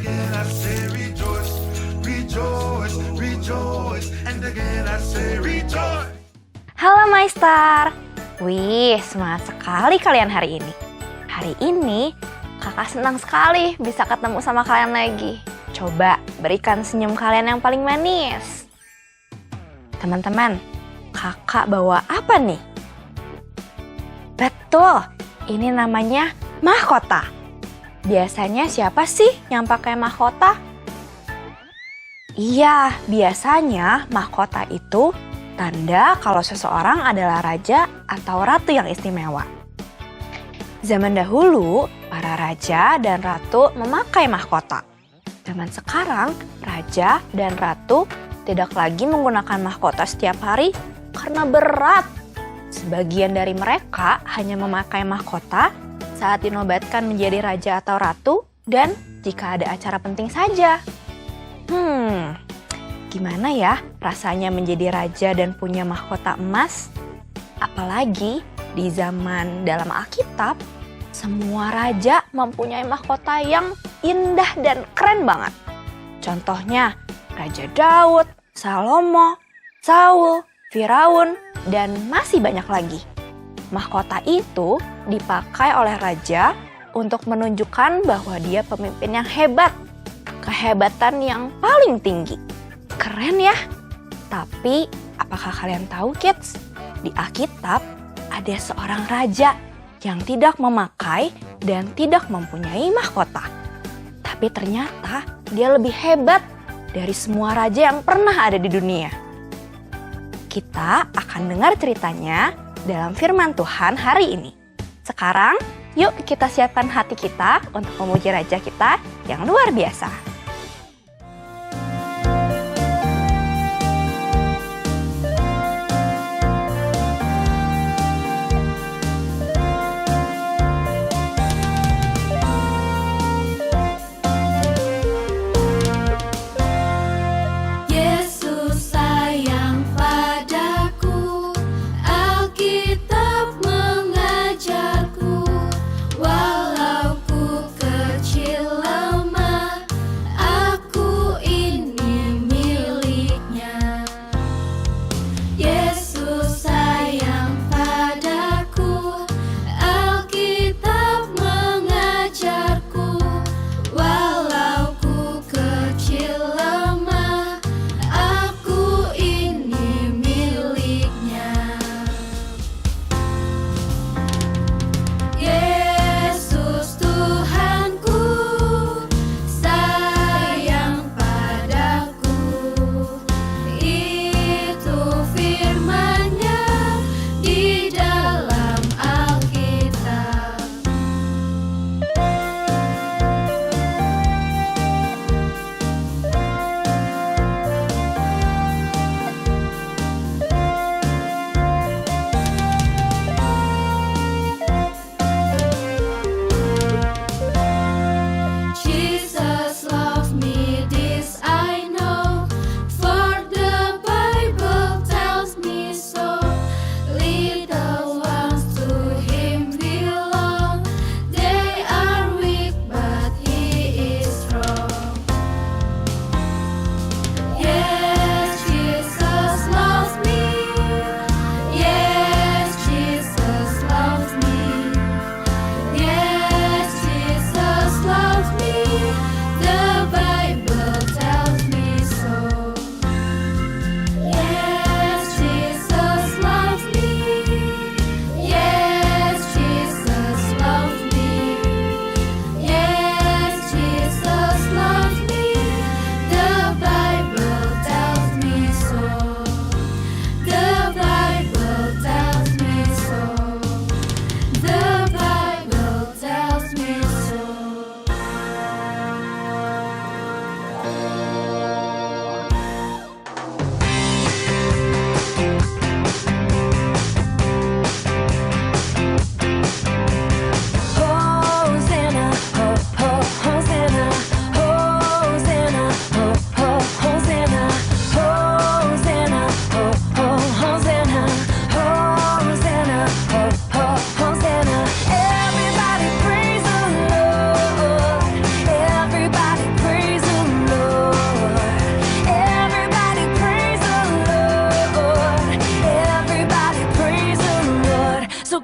again I say rejoice, rejoice, rejoice, and again I say rejoice. Halo Maestar. Wih, semangat sekali kalian hari ini. Hari ini kakak senang sekali bisa ketemu sama kalian lagi. Coba berikan senyum kalian yang paling manis. Teman-teman, kakak bawa apa nih? Betul, ini namanya mahkota. Biasanya siapa sih yang pakai mahkota? Iya, biasanya mahkota itu tanda kalau seseorang adalah raja atau ratu yang istimewa. Zaman dahulu, para raja dan ratu memakai mahkota. Zaman sekarang, raja dan ratu tidak lagi menggunakan mahkota setiap hari karena berat. Sebagian dari mereka hanya memakai mahkota saat dinobatkan menjadi raja atau ratu dan jika ada acara penting saja. Gimana ya rasanya menjadi raja dan punya mahkota emas? Apalagi di zaman dalam Alkitab, semua raja mempunyai mahkota yang indah dan keren banget. Contohnya, Raja Daud, Salomo, Saul, Firaun, dan masih banyak lagi. Mahkota itu dipakai oleh raja untuk menunjukkan bahwa dia pemimpin yang hebat, kehebatan yang paling tinggi. Keren ya? Tapi, apakah kalian tahu kids? Di Alkitab ada seorang raja yang tidak memakai dan tidak mempunyai mahkota. Tapi ternyata dia lebih hebat dari semua raja yang pernah ada di dunia. Kita akan dengar ceritanya dalam firman Tuhan hari ini. Sekarang, yuk kita siapkan hati kita untuk memuji raja kita yang luar biasa.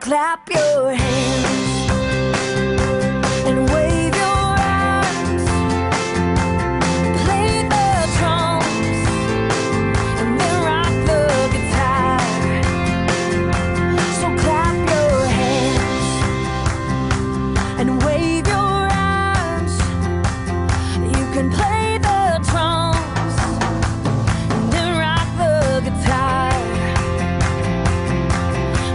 clap your hands and wave your arms. Play the drums and then rock the guitar. So clap your hands and wave your arms. You can play the drums and then rock the guitar.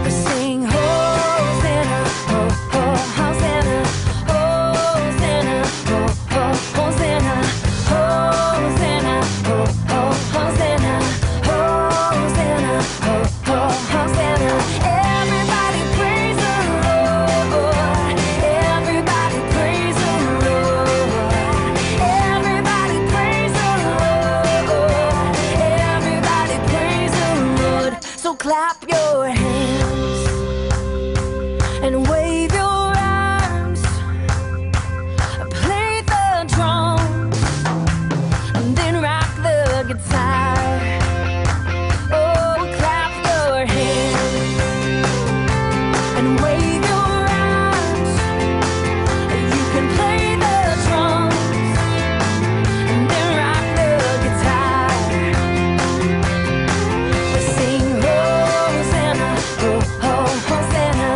Sing Hosanna, ho ho Hosanna, Hosanna, ho ho Hosanna, Hosanna, ho ho Hosanna, Hosanna, ho ho Hosanna. Everybody praise the Lord. Everybody praise the Lord. Everybody praise the Lord. Everybody praise the Lord. So clap your hands and wave your arms. Play the drums and then rock the guitar. Oh, clap your hands and wave your arms. You can play the drums and then rock the guitar. Sing Hosanna, ho ho Hosanna,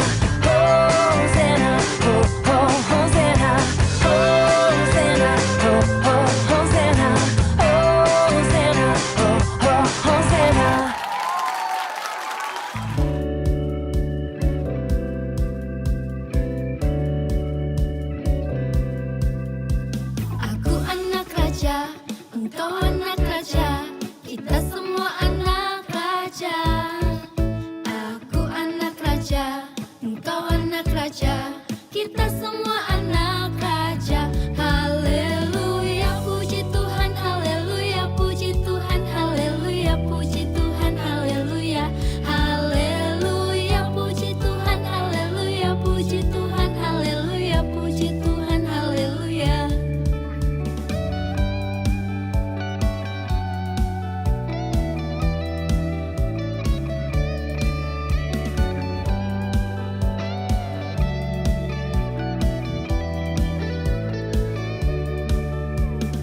Hosanna, ho ho Hosanna, Hosanna, ho ho Hosanna, Hosanna, ho ho Hosanna. Aku anak raja, engkau anak raja, kita semua anak raja. Aku anak raja, engkau anak raja, kita semua anak raja. Haleluya, puji Tuhan, haleluya, puji Tuhan, haleluya, puji Tuhan, haleluya. Haleluya, puji Tuhan, haleluya, puji Tuhan, haleluya, puji Tuhan, haleluya.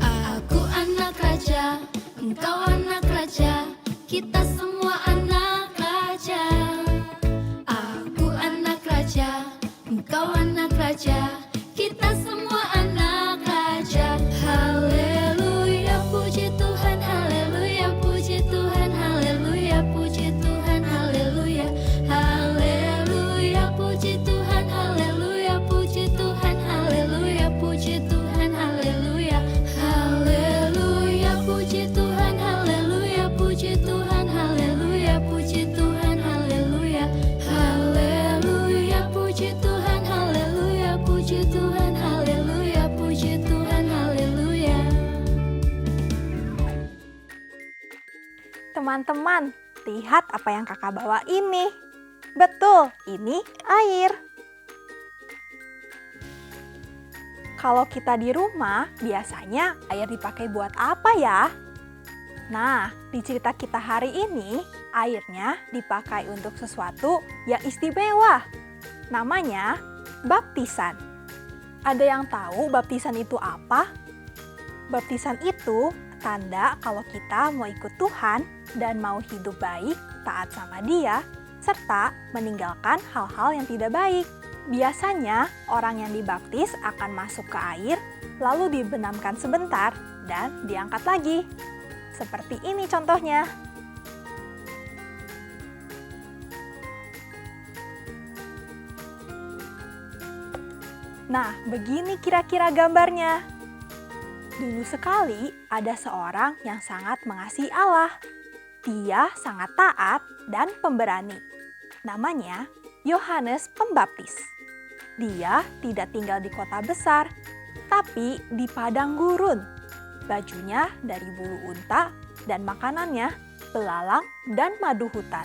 Aku anak raja, engkau anak raja, kita semua anak raja. Aku anak raja, engkau anak raja, kita semua anak raja. Haleluya, puji Tuhan, haleluya, puji Tuhan, haleluya, puji Tuhan, haleluya. Haleluya, puji Tuhan, haleluya, puji Tuhan, haleluya, puji Tuhan, haleluya. Haleluya, puji Tuhan, haleluya, puji Tuhan, haleluya, puji Tuhan, haleluya. Haleluya, puji Tuhan, haleluya, puji Tuhan, haleluya, puji Tuhan, haleluya. Teman-teman, lihat apa yang kakak bawa ini. Betul, ini air. Kalau kita di rumah, biasanya air dipakai buat apa ya? Nah, di cerita kita hari ini, airnya dipakai untuk sesuatu yang istimewa. Namanya baptisan. Ada yang tahu baptisan itu apa? Baptisan itu tanda kalau kita mau ikut Tuhan dan mau hidup baik, taat sama Dia, serta meninggalkan hal-hal yang tidak baik. Biasanya orang yang dibaptis akan masuk ke air, lalu dibenamkan sebentar dan diangkat lagi. Seperti ini contohnya. Nah, begini kira-kira gambarnya. Dulu sekali ada seorang yang sangat mengasihi Allah. Dia sangat taat dan pemberani. Namanya Yohanes Pembaptis. Dia tidak tinggal di kota besar, tapi di padang gurun. Bajunya dari bulu unta dan makanannya belalang dan madu hutan.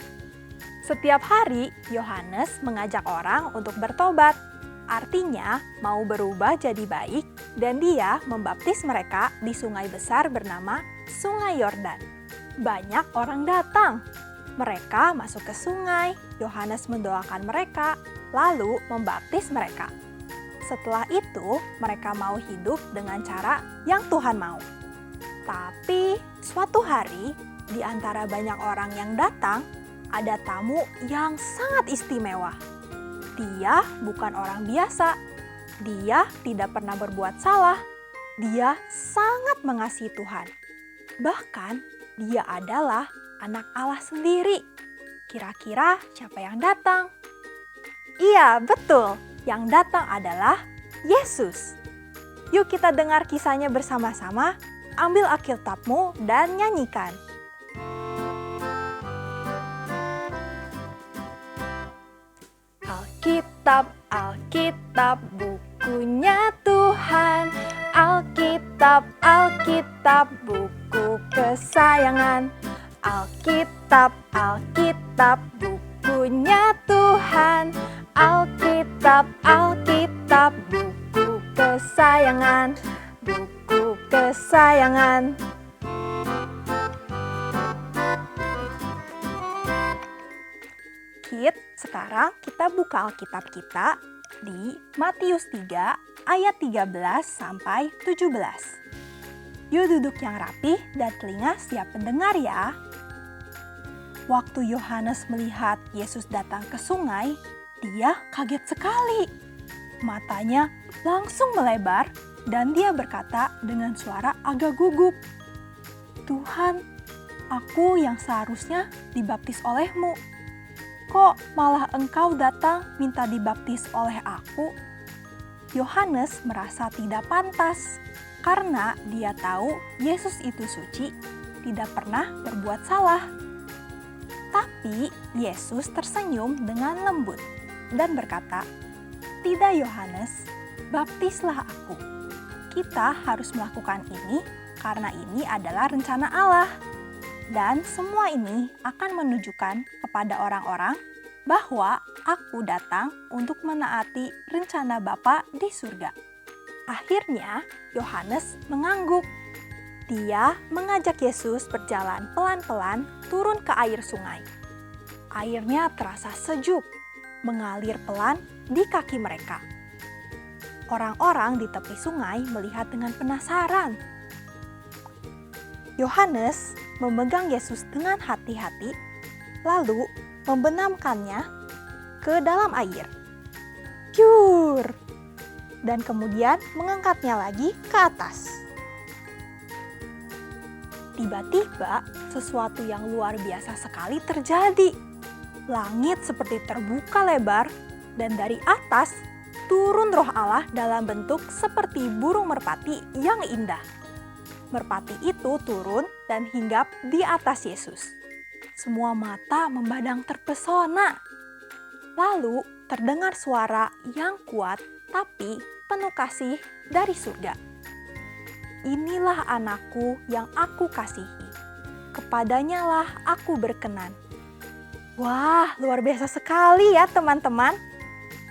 Setiap hari Yohanes mengajak orang untuk bertobat. Artinya mau berubah jadi baik, dan dia membaptis mereka di sungai besar bernama Sungai Yordan. Banyak orang datang. Mereka masuk ke sungai, Yohanes mendoakan mereka, lalu membaptis mereka. Setelah itu, mereka mau hidup dengan cara yang Tuhan mau. Tapi suatu hari, di antara banyak orang yang datang, ada tamu yang sangat istimewa. Dia bukan orang biasa. Dia tidak pernah berbuat salah. Dia sangat mengasihi Tuhan. Bahkan, dia adalah anak Allah sendiri. Kira-kira siapa yang datang? Iya, betul. Yang datang adalah Yesus. Yuk kita dengar kisahnya bersama-sama. Ambil Alkitabmu dan nyanyikan. Alkitab, Alkitab, bukunya Tuhan. Alkitab, Alkitab, buku kesayangan. Alkitab, Alkitab, bukunya Tuhan. Alkitab, Alkitab, buku kesayangan. Buku kesayangan. Sekarang kita buka Alkitab kita di Matius 3 ayat 13 sampai 17. Yuk duduk yang rapi dan telinga siap mendengar ya. Waktu Yohanes melihat Yesus datang ke sungai, dia kaget sekali. Matanya langsung melebar dan dia berkata dengan suara agak gugup, "Tuhan, aku yang seharusnya dibaptis oleh-Mu. Kok malah Engkau datang minta dibaptis oleh aku?" Yohanes merasa tidak pantas karena dia tahu Yesus itu suci, tidak pernah berbuat salah. Tapi Yesus tersenyum dengan lembut dan berkata, "Tidak Yohanes, baptislah aku. Kita harus melakukan ini karena ini adalah rencana Allah. Dan semua ini akan menunjukkan kepada orang-orang bahwa aku datang untuk menaati rencana Bapa di surga." Akhirnya, Yohanes mengangguk. Dia mengajak Yesus berjalan pelan-pelan turun ke air sungai. Airnya terasa sejuk, mengalir pelan di kaki mereka. Orang-orang di tepi sungai melihat dengan penasaran. Yohanes memegang Yesus dengan hati-hati, lalu membenamkannya ke dalam air. Pyur! Dan kemudian mengangkatnya lagi ke atas. Tiba-tiba sesuatu yang luar biasa sekali terjadi. Langit seperti terbuka lebar dan dari atas turun Roh Allah dalam bentuk seperti burung merpati yang indah. Merpati itu turun dan hinggap di atas Yesus. Semua mata memandang terpesona. Lalu terdengar suara yang kuat tapi penuh kasih dari surga. "Inilah anakku yang aku kasihi. Kepadanya lah aku berkenan." Wah, luar biasa sekali ya teman-teman.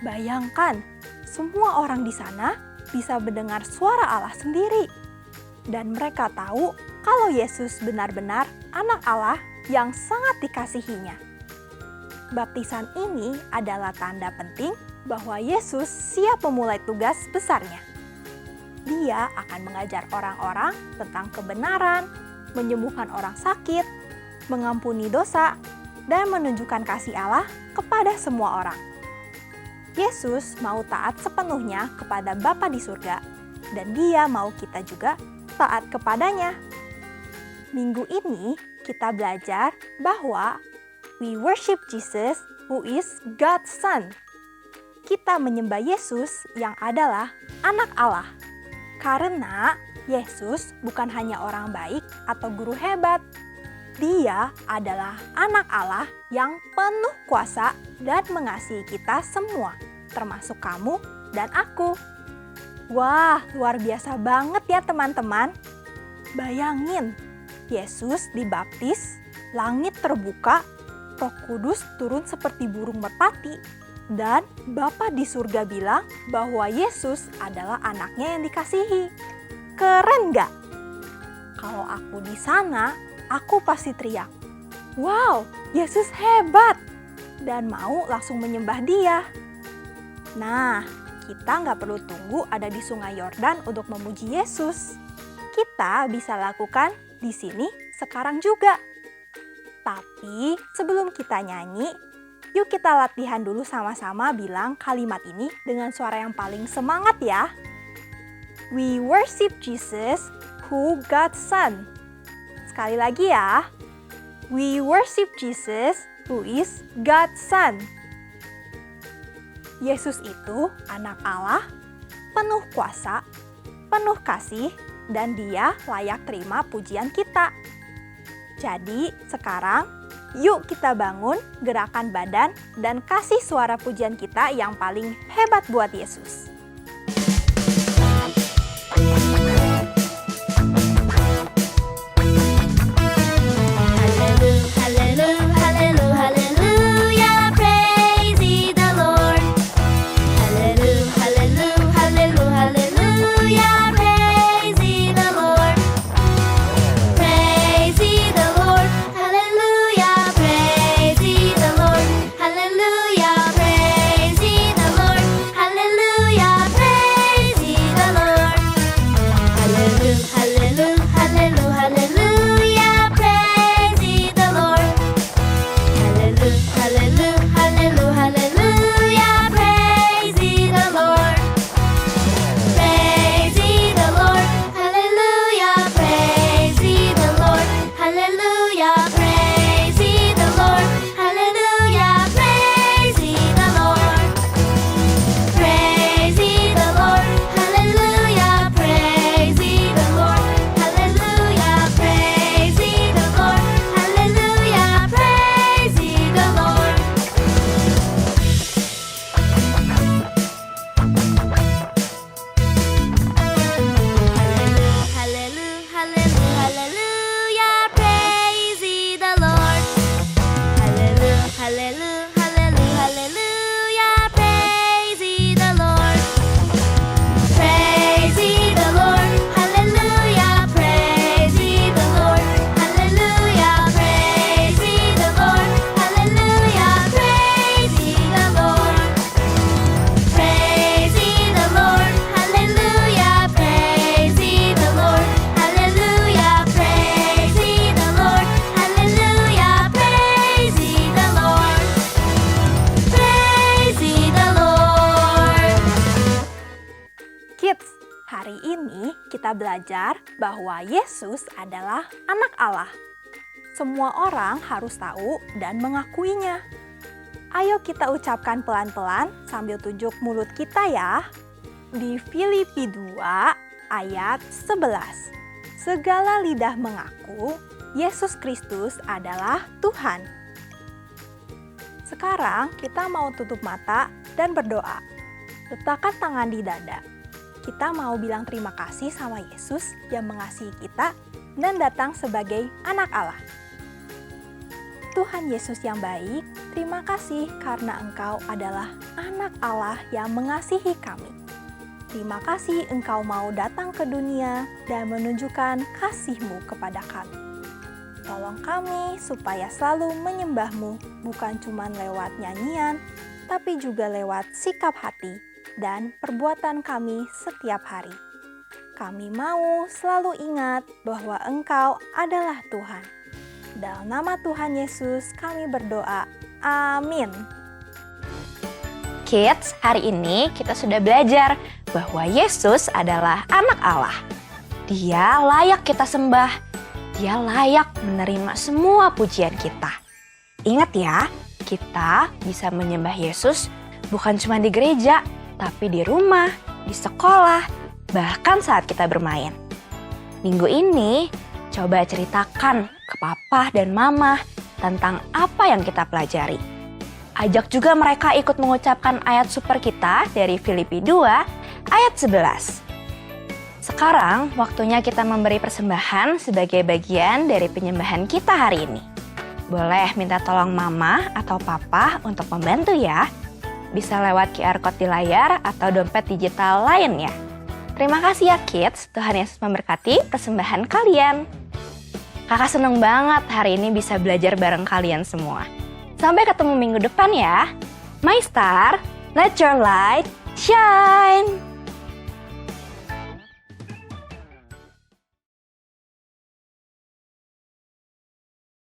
Bayangkan, semua orang di sana bisa mendengar suara Allah sendiri. Dan mereka tahu kalau Yesus benar-benar anak Allah yang sangat dikasihinya. Baptisan ini adalah tanda penting bahwa Yesus siap memulai tugas besarnya. Dia akan mengajar orang-orang tentang kebenaran, menyembuhkan orang sakit, mengampuni dosa, dan menunjukkan kasih Allah kepada semua orang. Yesus mau taat sepenuhnya kepada Bapa di surga, dan Dia mau kita juga taat kepadanya. Minggu ini kita belajar bahwa we worship Jesus who is God's Son. Kita menyembah Yesus yang adalah anak Allah. Karena Yesus bukan hanya orang baik atau guru hebat. Dia adalah anak Allah yang penuh kuasa dan mengasihi kita semua, termasuk kamu dan aku. Wah, luar biasa banget ya teman-teman. Bayangin, Yesus dibaptis, langit terbuka, Roh Kudus turun seperti burung merpati, dan Bapa di surga bilang bahwa Yesus adalah anaknya yang dikasihi. Keren gak? Kalau aku di sana, aku pasti teriak, "Wow, Yesus hebat!" dan mau langsung menyembah Dia. Nah, kita nggak perlu tunggu ada di Sungai Yordan untuk memuji Yesus. Kita bisa lakukan di sini sekarang juga. Tapi sebelum kita nyanyi, yuk kita latihan dulu sama-sama bilang kalimat ini dengan suara yang paling semangat ya. We worship Jesus who God's Son. Sekali lagi ya. We worship Jesus who is God's Son. Yesus itu anak Allah, penuh kuasa, penuh kasih, dan Dia layak terima pujian kita. Jadi sekarang yuk kita bangun gerakan badan dan kasih suara pujian kita yang paling hebat buat Yesus. Hari ini kita belajar bahwa Yesus adalah anak Allah. Semua orang harus tahu dan mengakuinya. Ayo kita ucapkan pelan-pelan sambil tunjuk mulut kita ya. Di Filipi 2 ayat 11. Segala lidah mengaku Yesus Kristus adalah Tuhan. Sekarang kita mau tutup mata dan berdoa. Letakkan tangan di dada. Kita mau bilang terima kasih sama Yesus yang mengasihi kita dan datang sebagai anak Allah. Tuhan Yesus yang baik, terima kasih karena Engkau adalah anak Allah yang mengasihi kami. Terima kasih Engkau mau datang ke dunia dan menunjukkan kasih-Mu kepada kami. Tolong kami supaya selalu menyembah-Mu bukan cuma lewat nyanyian, tapi juga lewat sikap hati dan perbuatan kami setiap hari. Kami mau selalu ingat bahwa Engkau adalah Tuhan. Dalam nama Tuhan Yesus kami berdoa. Amin. Kids, hari ini kita sudah belajar bahwa Yesus adalah anak Allah. Dia layak kita sembah. Dia layak menerima semua pujian kita. Ingat ya, kita bisa menyembah Yesus bukan cuma di gereja, tapi di rumah, di sekolah, bahkan saat kita bermain. Minggu ini, coba ceritakan ke papa dan mama tentang apa yang kita pelajari. Ajak juga mereka ikut mengucapkan ayat super kita dari Filipi 2 ayat 11. Sekarang waktunya kita memberi persembahan sebagai bagian dari penyembahan kita hari ini. Boleh minta tolong mama atau papa untuk membantu ya. Bisa lewat QR Code di layar atau dompet digital lainnya. Terima kasih ya kids, Tuhan Yesus memberkati persembahan kalian. Kakak seneng banget hari ini bisa belajar bareng kalian semua. Sampai ketemu minggu depan ya. My Star, Let your light shine.